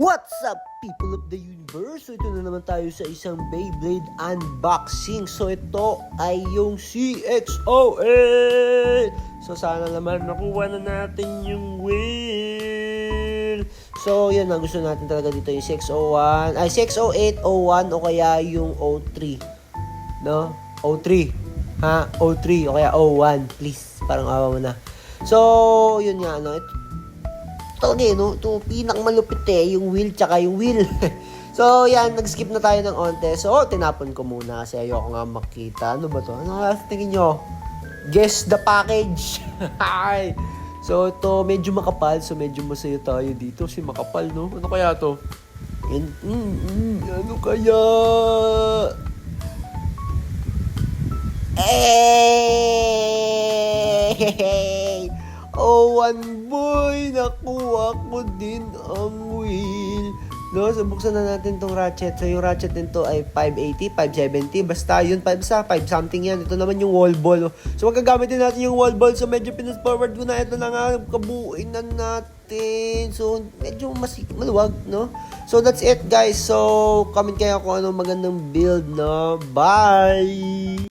What's up, people of the universe? So ito na naman tayo sa isang Beyblade unboxing. So ito ay yung CX-08. So sana naman nakuha na natin yung wheel. So yun ang gusto natin talaga dito, yung CX-01, ay CX-08, 01 o kaya yung 03. No? 03. Ha? 03 o kaya 01. Please, parang awa mo na. So yun nga, no? No? Ito pinakamalupit yung wheel tsaka yung wheel. So, yan, nag-skip na tayo ng onte. So, tinapon ko muna kasi ayoko nga makita. Ano ba to? Ano nga tingin nyo? Guess the package. So, ito medyo makapal. So, medyo masaya tayo dito. Si makapal, no? Ano kaya to? Ano kaya? Oh, one boy, nakuha ko din ang wheel. No, so buksan na natin tong ratchet. So yung ratchet nito ay 580, 570, basta yun, 5 something yan. Ito naman yung wall ball. So magagamitin natin yung wall ball. So medyo pinas-forward ko na. Ito na nga, kabuuin na natin. So medyo maluwag, no? So that's it, guys. So comment kayo kung anong magandang build, no? Bye!